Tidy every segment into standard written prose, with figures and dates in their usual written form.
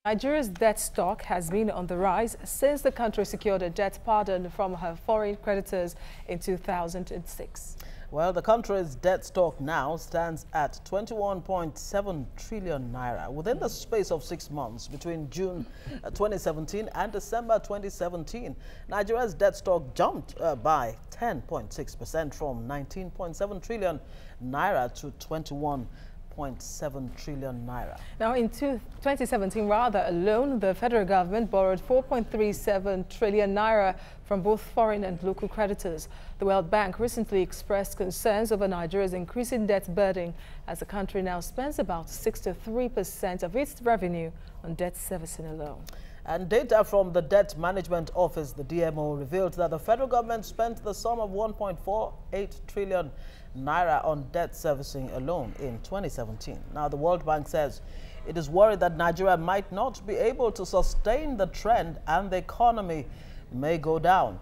Nigeria's debt stock has been on the rise since the country secured a debt pardon from her foreign creditors in 2006. Well, the country's debt stock now stands at 21.7 trillion naira. Within the space of 6 months, between June 2017 and December 2017, Nigeria's debt stock jumped by 10.6% from 19.7 trillion naira to 21.7 trillion naira. Now, in 2017, alone, the federal government borrowed 4.37 trillion naira from both foreign and local creditors. The World Bank recently expressed concerns over Nigeria's increasing debt burden as the country now spends about 63% of its revenue on debt servicing alone. And data from the Debt Management Office, the DMO, revealed that the federal government spent the sum of 1.48 trillion naira on debt servicing alone in 2017. Now, the World Bank says it is worried that Nigeria might not be able to sustain the trend and the economy may go down.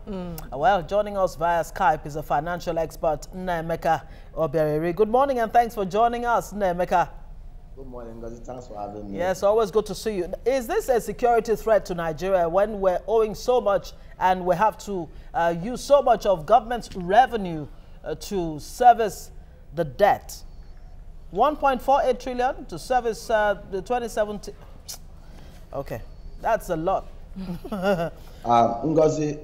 Well, joining us via Skype is a financial expert, Nnaemeka Obiariri. Good morning and thanks for joining us, Nnaemeka. Good morning, Ngozi. Thanks for having me. Yes, always good to see you. Is this a security threat to Nigeria when we're owing so much and we have to use so much of government's revenue to service the debt? 1.48 trillion to service the 2017. Okay, that's a lot. Ngozi,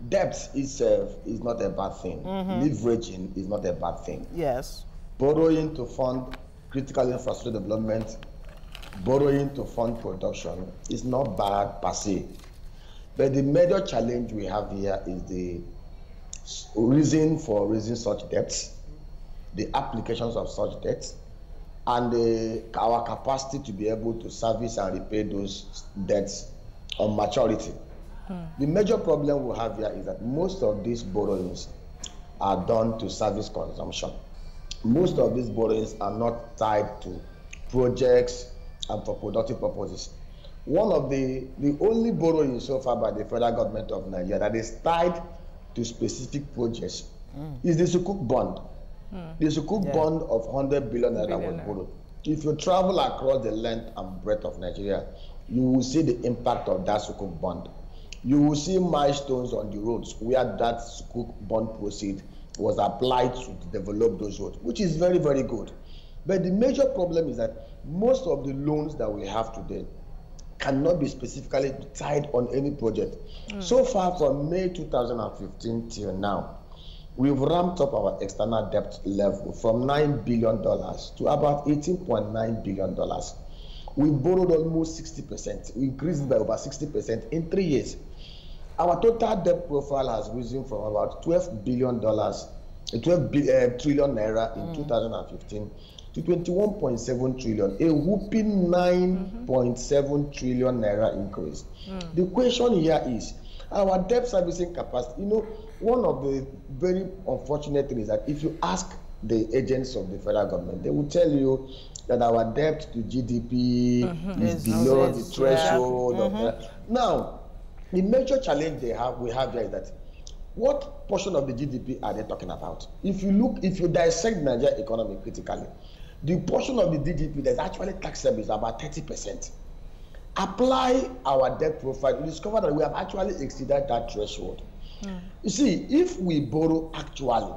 debt itself is not a bad thing. Leveraging is not a bad thing. Yes. Borrowing to fund critical infrastructure development, borrowing to fund production is not bad per se. But the major challenge we have here is the reason for raising such debts, the applications of such debts, and our capacity to be able to service and repay those debts on maturity. The major problem we have here is that most of these borrowings are done to service consumption. Most of these borrowings are not tied to projects and for productive purposes. One of the only borrowing so far by the federal government of Nigeria that is tied to specific projects is the Sukuk bond. The Sukuk bond of 100 billion naira was borrowed. If you travel across the length and breadth of Nigeria, you will see the impact of that Sukuk bond. You will see milestones on the roads where that Sukuk bond proceed was applied to develop those roads, which is very, very good. But the major problem is that most of the loans that we have today cannot be specifically tied on any project. So far, from May 2015 till now, we've ramped up our external debt level from $9 billion to about $18.9 billion. We borrowed almost 60%. We increased by over 60% in 3 years. Our total debt profile has risen from about $12 trillion naira in 2015 to 21.7 trillion, a whooping 9.7 trillion naira increase. The question here is our debt servicing capacity. You know, one of the very unfortunate things is that if you ask the agents of the federal government, they will tell you that our debt to GDP is below the threshold of that. Now, the major challenge we have here is that what portion of the GDP are they talking about? If you dissect Nigeria economy critically, the portion of the GDP that's actually taxable is about 30%. Apply our debt profile, you discover that we have actually exceeded that threshold. You see, if we borrow actually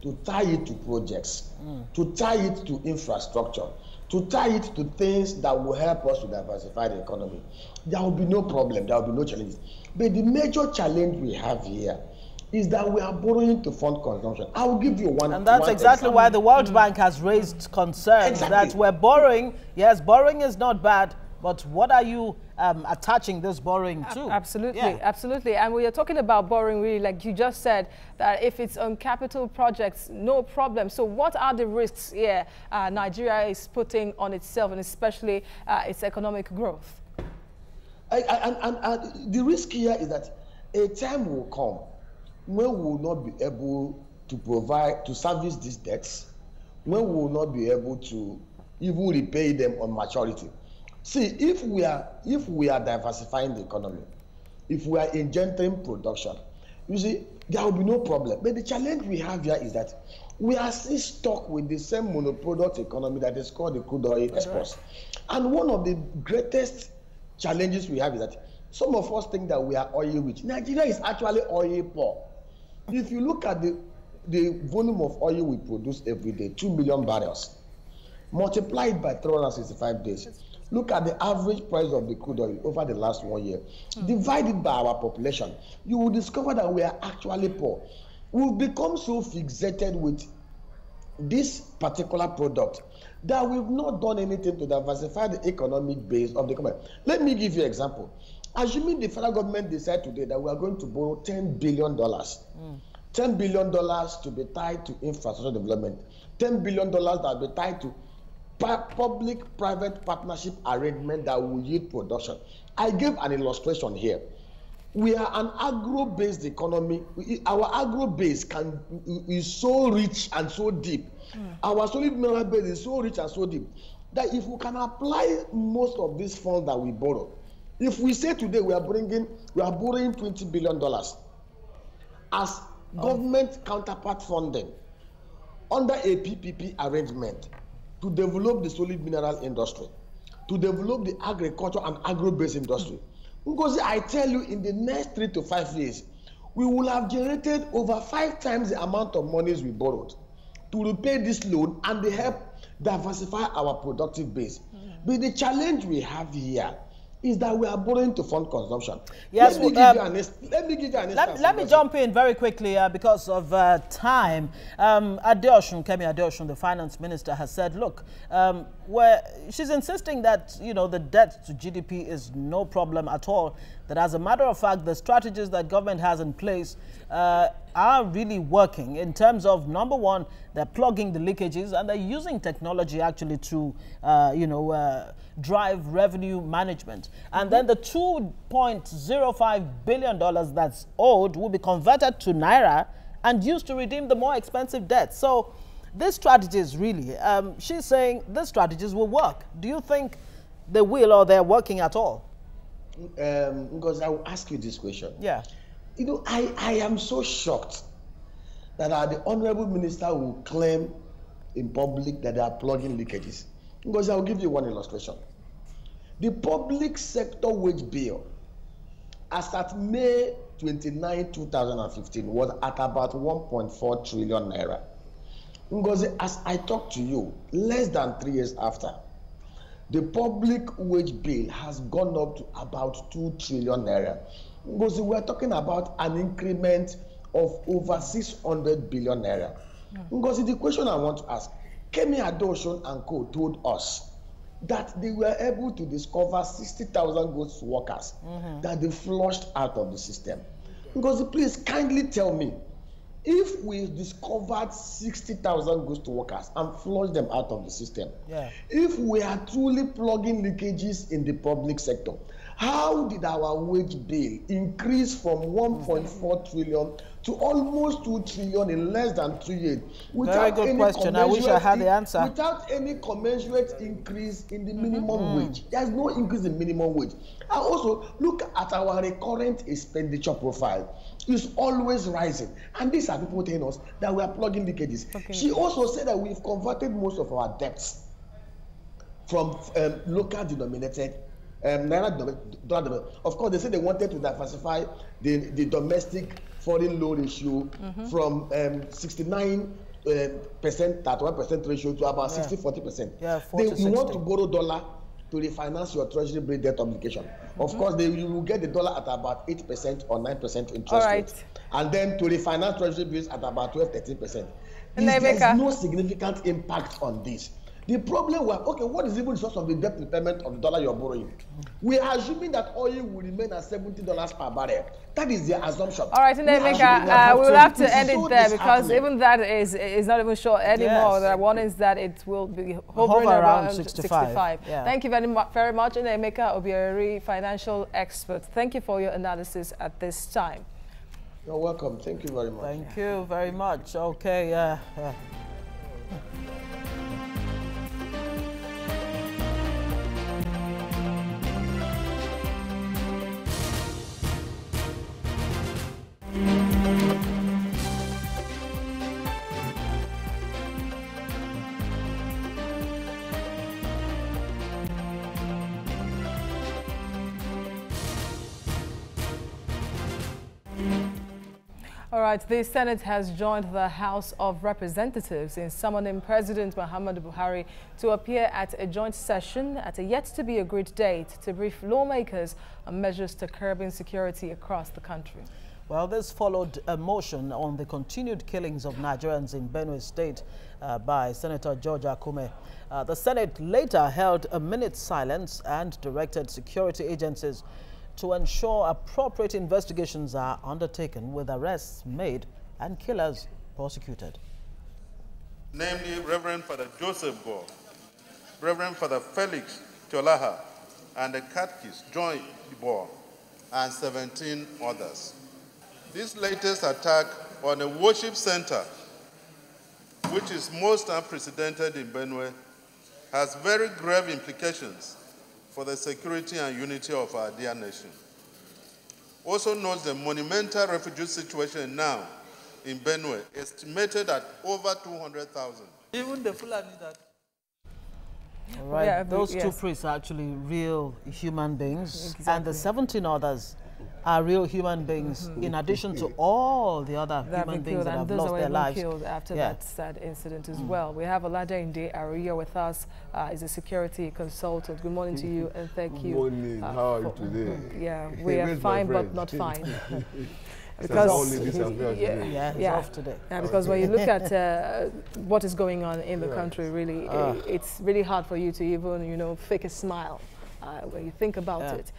to tie it to projects, to tie it to infrastructure, to tie it to things that will help us to diversify the economy, there will be no problem, there will be no challenge. But the major challenge we have here is that we are borrowing to fund consumption. I will give you one. And that's exactly why the World Bank has raised concerns that we're borrowing. Yes, borrowing is not bad, but what are you attaching this borrowing to? Absolutely, absolutely. And we are talking about borrowing, really, like you just said, that if it's on capital projects, no problem. So what are the risks here Nigeria is putting on itself, and especially its economic growth? And the risk here is that a time will come when we will not be able to service these debts, when we will not be able to even repay them on maturity. See, if we are diversifying the economy, if we are engendering production, you see, there will be no problem. But the challenge we have here is that we are still stuck with the same monoproduct economy that is called the crude oil exports. And one of the greatest challenges we have is that some of us think that we are oil rich. Nigeria is actually oil poor. If you look at the volume of oil we produce every day, 2 million barrels, multiplied by 365 days. Look at the average price of the crude oil over the last 1 year. Divided by our population, you will discover that we are actually poor. We've become so fixated with this particular product that we've not done anything to diversify the economic base of the country. Let me give you an example. Assuming the federal government decide today that we are going to borrow $10 billion, $10 billion to be tied to infrastructure development, $10 billion that will be tied to public-private partnership arrangement that will yield production. I gave an illustration here. We are an agro-based economy. Our agro-base is so rich and so deep. Our solid mineral base is so rich and so deep that if we can apply most of these funds that we borrow, if we say today we are borrowing $20 billion as government counterpart funding under a PPP arrangement to develop the solid mineral industry, to develop the agriculture and agro-based industry. Because I tell you, in the next 3 to 5 years, we will have generated over 5 times the amount of monies we borrowed to repay this loan and they help diversify our productive base. But the challenge we have here is that we are borrowing to fund consumption. Yes, let me give you an instance. Let me jump in very quickly because of time. Kemi Adeosun, the finance minister, has said, look, she's insisting that, you know, the debt to GDP is no problem at all. That as a matter of fact, the strategies that government has in place are really working in terms of, number one, they're plugging the leakages and they're using technology actually to, drive revenue management. And then the $2.05 billion that's owed will be converted to Naira and used to redeem the more expensive debt. So these strategies really, she's saying these strategies will work. Do you think they will or they're working at all? Because I will ask you this question. Yeah. You know, I am so shocked that the Honorable Minister will claim in public that they are plugging leakages. Because I will give you one illustration. The public sector wage bill, as at May 29, 2015, was at about 1.4 trillion naira. Because as I talk to you, less than 3 years after, the public wage bill has gone up to about 2 trillion naira. Because we're talking about an increment of over 600 billion naira. Because the question I want to ask, Kemi Adeosun and co told us that they were able to discover 60,000 ghost workers that they flushed out of the system. Because please kindly tell me, if we discovered 60,000 ghost workers and flushed them out of the system, if we are truly plugging leakages in the public sector, how did our wage bill increase from 1.4 trillion to almost 2 trillion in less than 3 years? Very good question. I wish I had the answer. Without any commensurate increase in the minimum wage. There's no increase in minimum wage. And also, look at our recurrent expenditure profile. It's always rising. And these are people telling us that we are plugging leakages. She also said that we've converted most of our debts from local denominated Naira. Of course, they said they wanted to diversify the domestic foreign loan ratio from 69% 31% ratio to about 60-40%. Yeah, you want to borrow dollar to refinance your treasury bill debt obligation. Of course, you will get the dollar at about 8% or 9% interest rate. And then to refinance treasury bills at about 12-13%. There's no significant impact on this. The problem was, okay, what is even the source of the debt repayment of the dollar you're borrowing? We are assuming that oil will remain at $70 per barrel. That is the assumption. All right, Nneka, we will have to end it there because even that is not even sure anymore. The one is that it will be hovering around 65. Yeah. Thank you very much, Nneka Obieri, financial expert. Thank you for your analysis at this time. You're welcome. Thank you very much. Thank you very much. Okay. All right, the Senate has joined the House of Representatives in summoning President Muhammadu Buhari to appear at a joint session at a yet-to-be-agreed date to brief lawmakers on measures to curb insecurity across the country. Well, this followed a motion on the continued killings of Nigerians in Benue State by Senator George Akume. The Senate later held a minute's silence and directed security agencies to ensure appropriate investigations are undertaken with arrests made and killers prosecuted. Namely, Reverend Father Joseph Gore, Reverend Father Felix Cholaha, and the Catechist Joy Gore, and 17 others. This latest attack on a worship center, which is most unprecedented in Benue, has very grave implications for the security and unity of our dear nation. Also notes the monumental refugee situation now in Benue, estimated at over 200,000. Even the Fulani that... All right, yeah, those two priests are actually real human beings, exactly. And the 17 others are real human beings, in addition to all the other human beings that have lost their lives. Killed after that sad incident as well. We have Oladende Ariyo with us. He's a security consultant. Good morning to you, and thank you. Good morning. How are you today? Yeah, we are fine, but not fine. Because it's off today. Yeah, because when you look at what is going on in the country, really, it's really hard for you to even, fake a smile when you think about it.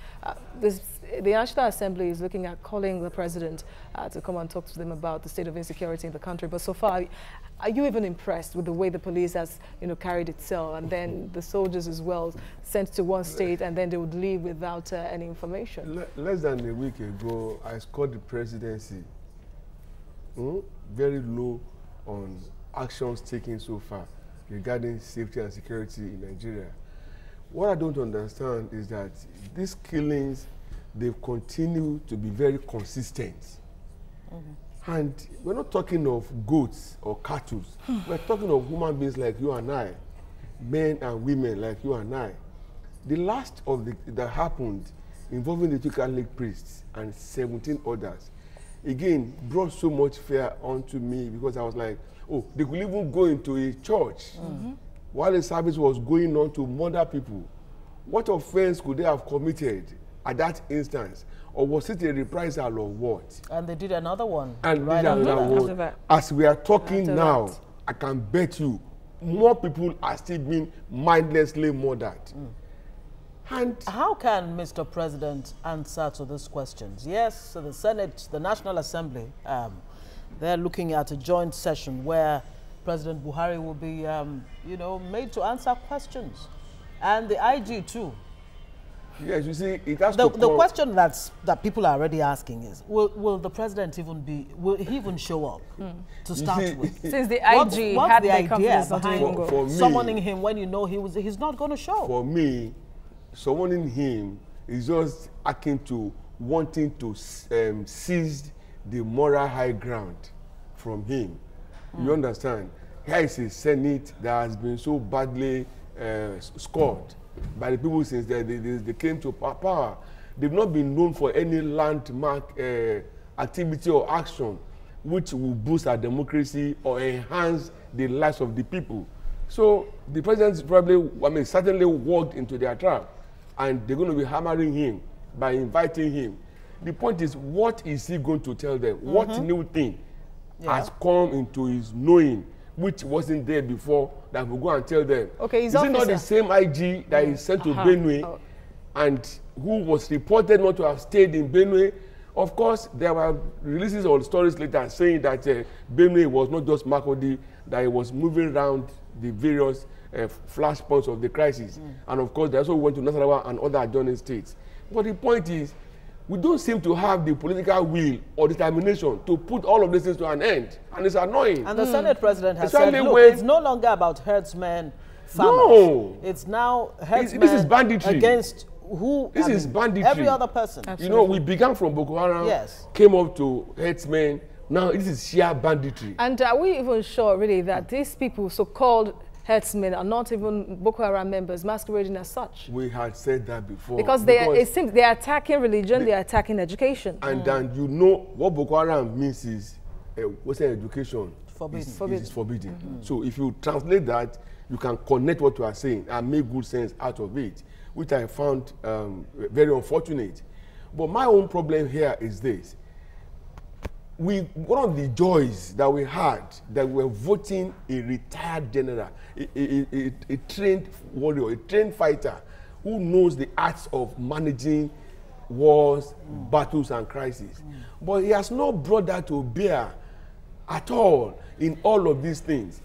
The National Assembly is looking at calling the president to come and talk to them about the state of insecurity in the country. But so far, are you even impressed with the way the police has, carried itself, and then the soldiers as well sent to one state and then they would leave without any information? Less than a week ago, I scored the presidency very low on actions taken so far regarding safety and security in Nigeria. What I don't understand is that these killings, they've continued to be very consistent. And we're not talking of goats or cattle. We're talking of human beings like you and I, men and women like you and I. The last of that happened involving the two Catholic priests and 17 others, again, brought so much fear onto me, because I was like, oh, they could even go into a church while the service was going on to murder people. What offense could they have committed at that instance? Or was it a reprisal or what? And they did another one. And right after that. As we are talking now, I can bet you more people are still being mindlessly murdered. And how can Mr. President answer to these questions? Yes, so the Senate, the National Assembly, they're looking at a joint session where President Buhari will be, made to answer questions. And the IG too. Yes, you see, it has the question that people are already asking is, will the president will he even show up to start with? Since the IG had the idea behind summoning him when he's not going to show? For me, summoning him is just akin to wanting to seize the moral high ground from him. You understand? Here is a Senate that has been so badly scored by the people since they came to power. They've not been known for any landmark activity or action which will boost our democracy or enhance the lives of the people. So the president probably, certainly walked into their trap, and they're going to be hammering him by inviting him. The point is, what is he going to tell them? What new thing has come into his knowing, which wasn't there before, that will go and tell them? Okay, is it not the same IG that is sent to Benue and who was reported not to have stayed in Benue? Of course, there were releases or stories later saying that Benue was not just Makurdi, that it was moving around the various flashpoints of the crisis. And of course, they also went to Nasarawa and other adjoining states. But the point is, we don't seem to have the political will or determination to put all of these things to an end. And it's annoying. And the Senate President has said, look, it's no longer about herdsmen, farmers. No. It's now herdsmen this is banditry. Against who? This is banditry. Every other person. Absolutely. We began from Boko Haram, came up to herdsmen. Now this is sheer banditry. And are we even sure, really, that these people, so-called herdsmen, are not even Boko Haram members masquerading as such? We had said that before. Because it seems they are attacking religion, they are attacking education. And then what Boko Haram means is Western education forbidden. is forbidden. So if you translate that, you can connect what you are saying and make good sense out of it, which I found very unfortunate. But my own problem here is this. One of the joys that we had, that we were voting a retired general, a trained warrior, a trained fighter, who knows the arts of managing wars, battles, and crises. But he has not brought that to bear at all in all of these things.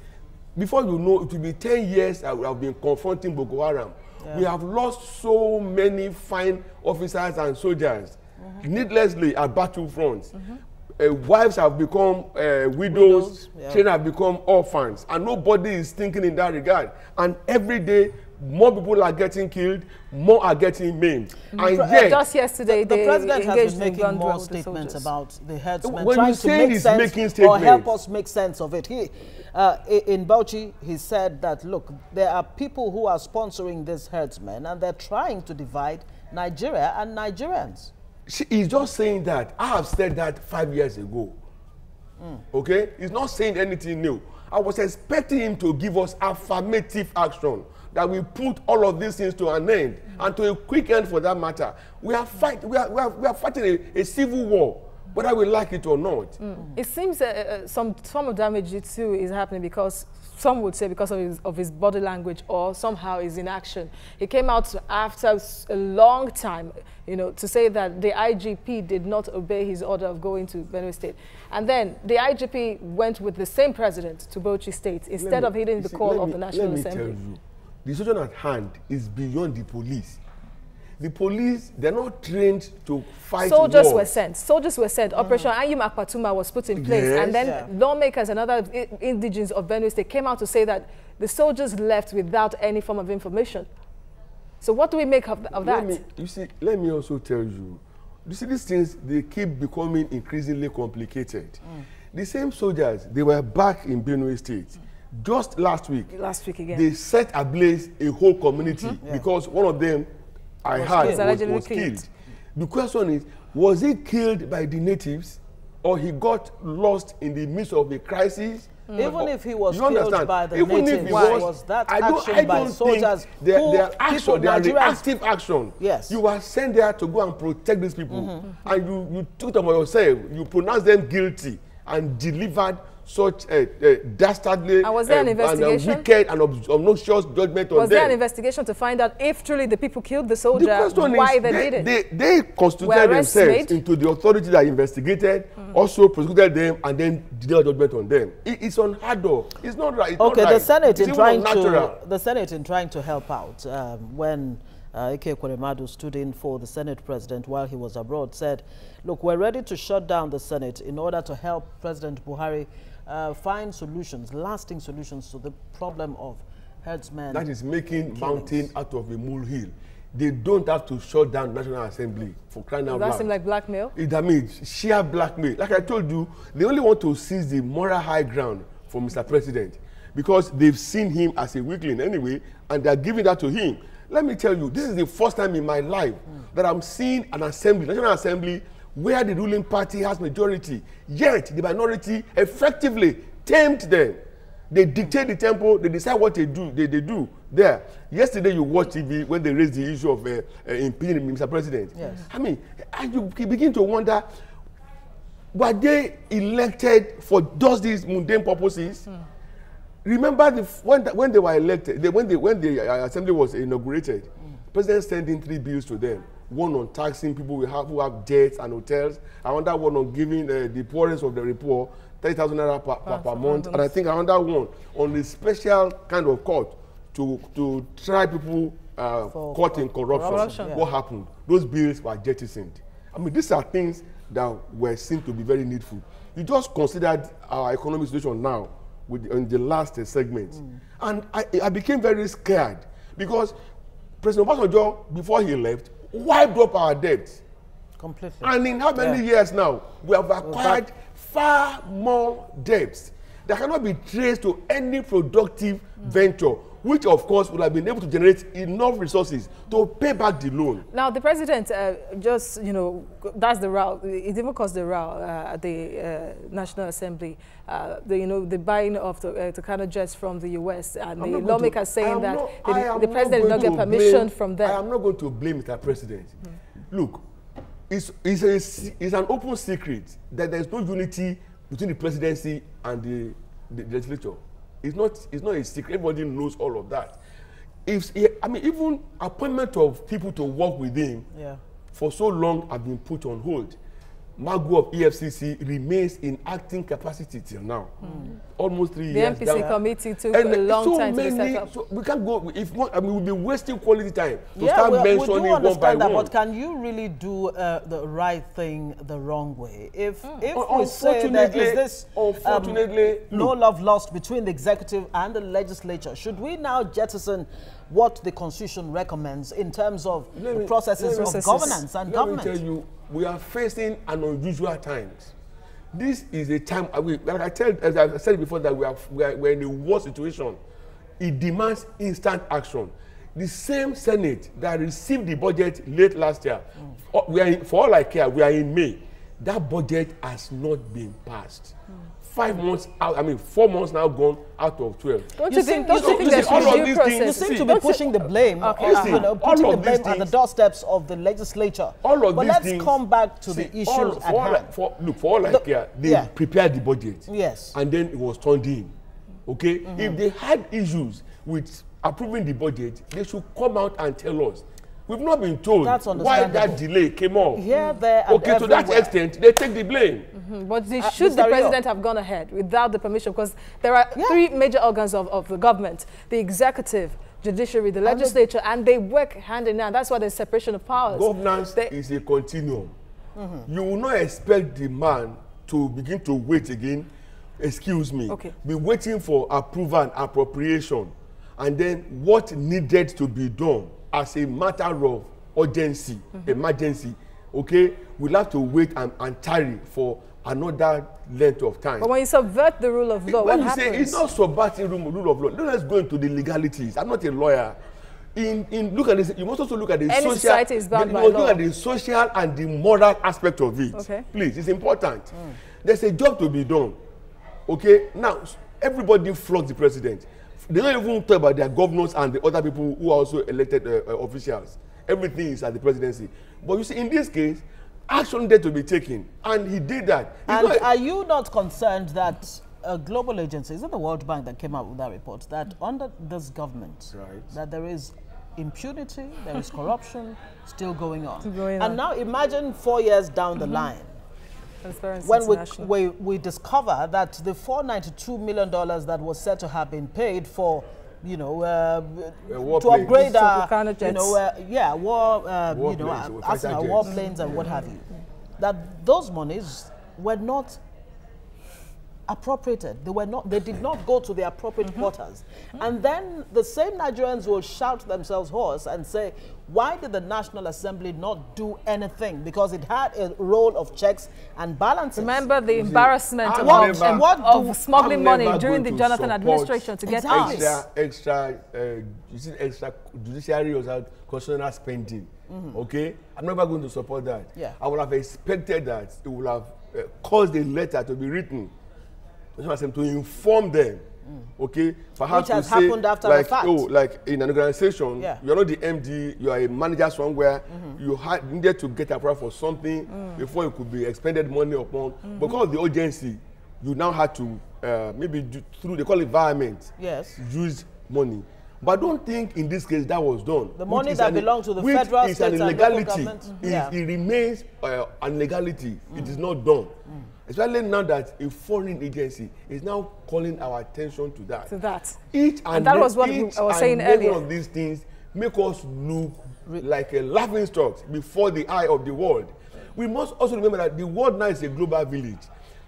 Before you know, it will be 10 years I have been confronting Boko Haram. Yeah. We have lost so many fine officers and soldiers needlessly at battlefronts. Wives have become widows, children have become orphans, and nobody is thinking in that regard. And every day, more people are getting killed, more are getting maimed. And yet, just yesterday, the president has been making more statements about the herdsmen, trying to make sense or help us make sense of it. In Bauchi, he said that, look, there are people who are sponsoring these herdsmen, and they're trying to divide Nigeria and Nigerians. He's just saying that. I have said that 5 years ago. Okay? He's not saying anything new. I was expecting him to give us affirmative action, that we put all of these things to an end, and to a quick end for that matter. We are fighting a civil war, whether we like it or not. It seems some of damage too is happening because some would say because of his body language, or somehow his inaction. He came out after a long time, to say that the IGP did not obey his order of going to Benue State. And then the IGP went with the same president to Bauchi State instead of heeding the call of the National Assembly. Let me tell you, the situation at hand is beyond the police. The police, they're not trained to fight Soldiers wars. were sent. Soldiers were sent. Operation Ayim Akpatuma was put in place. Yes. And then lawmakers and other indigenes of Benue State came out to say that the soldiers left without any form of information. So what do we make of that? Let me also tell you, these things, they keep becoming increasingly complicated. The same soldiers, they were back in Benue State. Just last week again, they set ablaze a whole community because one of them was killed. The question is, was he killed by the natives, or he got lost in the midst of a crisis? Even if he was killed by the natives, was that action by soldiers? Their reactive action. Yes. You were sent there to go and protect these people, and you took them on yourself. You pronounced them guilty and delivered such a dastardly and was there an investigation? And wicked and obnoxious judgment on them. Was there an investigation to find out if truly the people killed the soldier, why they did it? They constituted themselves into the authority that investigated, also prosecuted them, and then did judgment on them. It's unheard of. It's not right. Okay, the Senate in trying to help out when Ike Ekweremadu stood in for the Senate president while he was abroad, said, look, we're ready to shut down the Senate in order to help President Buhari find solutions, lasting solutions to the problem of herdsmen. That is making mountain out of a molehill. They don't have to shut down the National Assembly for crying out loud. Does that seem like blackmail? That means sheer blackmail. Like I told you, they only want to seize the moral high ground for Mr. President because they've seen him as a weakling anyway, and they're giving that to him. Let me tell you, this is the first time in my life that I'm seeing an assembly, National Assembly, where the ruling party has majority, yet the minority effectively tamed them. They dictate the tempo, they decide what they do there. Yesterday you watched TV when they raised the issue of impeaching Mr. President. Yes. I mean, and you begin to wonder, were they elected for just these mundane purposes? Remember when they were elected, when the assembly was inaugurated, the president sent in 3 bills to them. One on taxing people who have jets and hotels. Another one on giving the poorest of the poor 30,000 naira per month. And I think another one on the special kind of court to try people caught in corruption. What happened? Those bills were jettisoned. I mean, these are things that were seen to be very needful. You just considered our economic situation now in the last segment. And I became very scared because President Obasanjo, before he left, wiped up our debt completely. And in how many years now? We have acquired far more debts. that cannot be traced to any productive venture, which of course would have been able to generate enough resources to pay back the loan. Now, the president just, that's the row. It even caused the row at the National Assembly. The buying of the kind of jets from the US, and the lawmakers saying that the president did not get permission from them. I am not going to blame Mr. President. Look, it's an open secret that there is no unity between the presidency and the legislature. It's not a secret. Everybody knows all of that. Even appointment of people to work with him for so long have been put on hold. Magu of EFCC remains in acting capacity till now. Almost 3 years. The MPC committee took a long time to set up. So we can't go, we'll be wasting quality time to start mentioning one by one. But can you really do the right thing the wrong way? If we say that is this no love lost between the executive and the legislature, should we now jettison what the Constitution recommends in terms of the processes of governance and government? Let me tell you, we are facing an unusual times. This is a time, as I said before, that we're in a war situation. It demands instant action. The same Senate that received the budget late last year, for all I care, we are in May. That budget has not been passed. 5 months out, 4 months now gone out of 12. Don't you think there's a due process? You seem to be pushing the blame, putting the blame at the doorsteps of the legislature. But let's come back to the issue at hand. For all I care, they prepared the budget. Yes. And then it was turned in. Okay? If they had issues with approving the budget, they should come out and tell us. We've not been told why that delay came up. Here, there, and to that extent, they take the blame. But should the president have gone ahead without the permission? Because there are 3 major organs of the government: the executive, judiciary, the legislature, and they work hand in hand. That's why there's separation of powers. Governance is a continuum. You will not expect the man to begin to wait again, be waiting for approval and appropriation, and then what needed to be done as a matter of urgency, emergency, we'll have to wait and tarry for another length of time. But when you subvert the rule of law, what happens? Say it's not subverting the rule of law. Let's go into the legalities. I'm not a lawyer. Look at this. You must also look at the social. Society is bound by law. Look at the social and the moral aspect of it. Please, it's important. There's a job to be done. Now everybody flogs the president. They don't even talk about their governors and the other people who are also elected officials. Everything is at the presidency. But you see, in this case, action needed to be taken, and he did that. And are you not concerned that a global agency, is it the World Bank that came out with that report, that under this government, that there is impunity, there is corruption still going on? And now imagine 4 years down the line, when we discover that the $492 million that was said to have been paid for, to upgrade our, war planes and what have you, that those monies were not appropriated. They did not go to the appropriate quarters. And then the same Nigerians will shout themselves hoarse and say, why did the National Assembly not do anything? Because it had a role of checks and balances. Remember the embarrassment of smuggling money during the Jonathan administration to get extra judiciary or constitutional spending. I'm never going to support that. I would have expected that it would have caused a letter to be written to inform them, perhaps which has happened after the fact. Like in an organization, you're not the MD, you are a manager somewhere, you needed to get approval for something before it could be expended money upon. Because of the urgency, you now had to maybe through, they call it environment, use money. But I don't think in this case that was done. The money that belongs to the federal, state, and local government. It remains an illegality. It is not done. Especially now that a foreign agency is now calling our attention to that. And that was what I was saying earlier. One of these things make us look like a laughing stock before the eye of the world. We must also remember that the world now is a global village.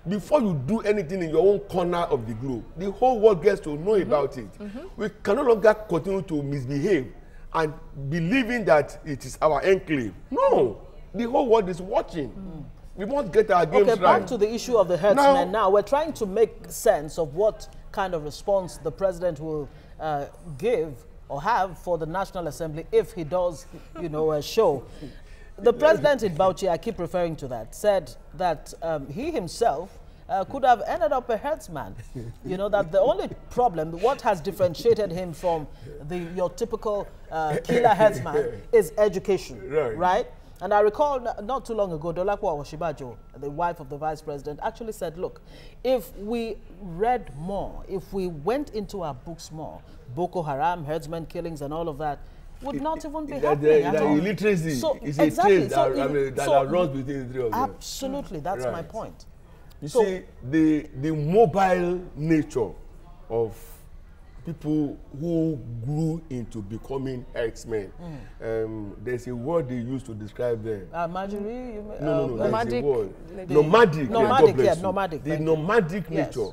Before you do anything in your own corner of the globe, the whole world gets to know about it. We can no longer continue to misbehave and believing that it is our enclave. No, the whole world is watching. We must get our games right. Okay, back to the issue of the herdsmen. Now, we're trying to make sense of what kind of response the president will give or have for the National Assembly if he does, you know, show. The president in Bauchi, I keep referring to that, said that he himself could have ended up a herdsman. You know, that the only problem, what has differentiated him from your typical killer herdsman is education, right? And I recall not too long ago, Dolapo Awoshibajo, the wife of the vice president, actually said, look, if we read more, if we went into our books more, Boko Haram, herdsmen killings and all of that would not even be happening at all. Illiteracy is a trait that runs between the three of them. Absolutely, that's my point. You see, the mobile nature of people who grew into becoming herdsmen, there's a word they use to describe them. Nomadic. Nomadic. Nomadic. The nomadic nature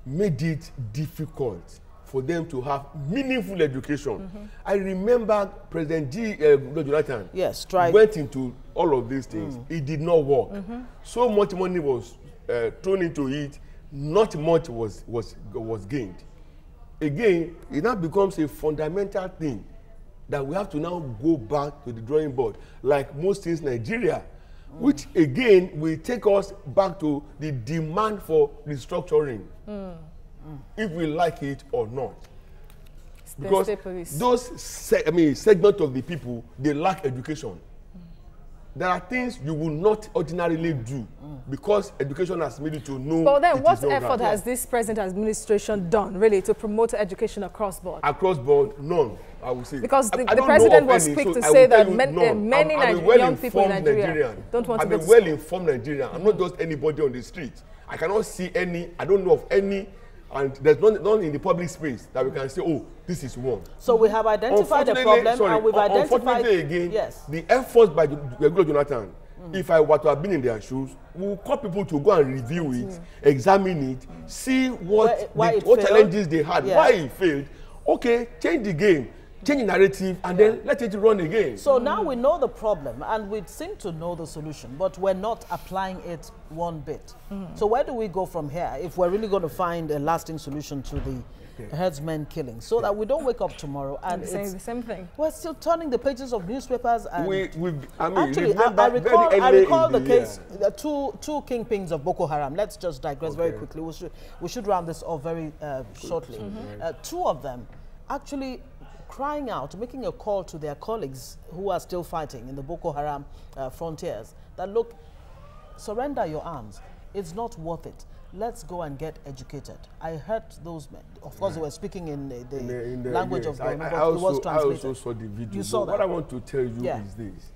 made it difficult for them to have meaningful education. I remember President Jonathan went into all of these things. It did not work. So much money was thrown into it, not much was gained. Again, it now becomes a fundamental thing that we have to now go back to the drawing board, like most things in Nigeria, which again will take us back to the demand for restructuring, if we like it or not. Because those segment of the people, they lack education. There are things you will not ordinarily do because education has made you to know. But then what effort has this present administration done really to promote education across board? Across board, none, I would say. Because the president was quick to say that many young people in Nigeria don't want to go to school. I'm a well-informed Nigerian. I'm not just anybody on the street. I cannot see any, I don't know of any, and there's none in the public space that we can say, oh, this is one. So we have identified the problem, and we've identified... Unfortunately, again, the efforts by Regular Jonathan, if I were to have been in their shoes, we'll call people to go and review it, examine it, see what challenges they had, why it failed. Okay, change the game, change the narrative, and then let it run again. So now we know the problem, and we seem to know the solution, but we're not applying it one bit. So where do we go from here if we're really going to find a lasting solution to the herdsmen killing, so that we don't wake up tomorrow and it's the same thing? We're still turning the pages of newspapers. And actually, I recall the case, the two kingpins of Boko Haram. Let's just digress very quickly. We should round this off very shortly. Two of them actually crying out, making a call to their colleagues who are still fighting in the Boko Haram frontiers that, look, surrender your arms. It's not worth it. Let's go and get educated. I heard those men. Of course, they were speaking in the language of Borno, but it was translated. I also saw the video. You saw that? What I want to tell you is this.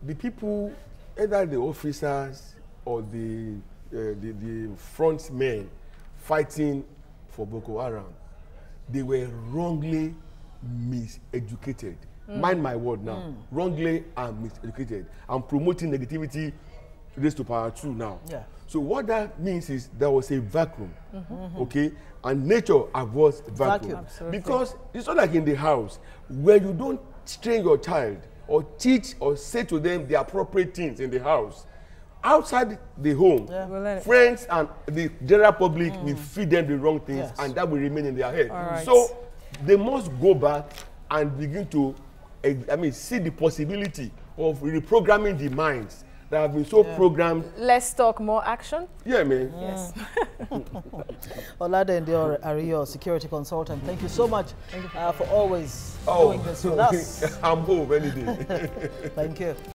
The people, either the officers or the front men fighting for Boko Haram, they were wrongly miseducated. Mind my word now. Wrongly and miseducated. I'm promoting negativity raised to power 2 now. So what that means is there was a vacuum, okay? And nature avoids vacuum. Because it's not like in the house where you don't train your child or teach or say to them the appropriate things in the house. Outside the home, friends and the general public will feed them the wrong things, and that will remain in their head. So they must go back and begin to, see the possibility of reprogramming the minds that have been so programmed. Less talk, more action? Yeah, man. Yes. Olade Ndior Ariyo, security consultant, thank you so much for always doing this with us. I'm home any day. Thank you.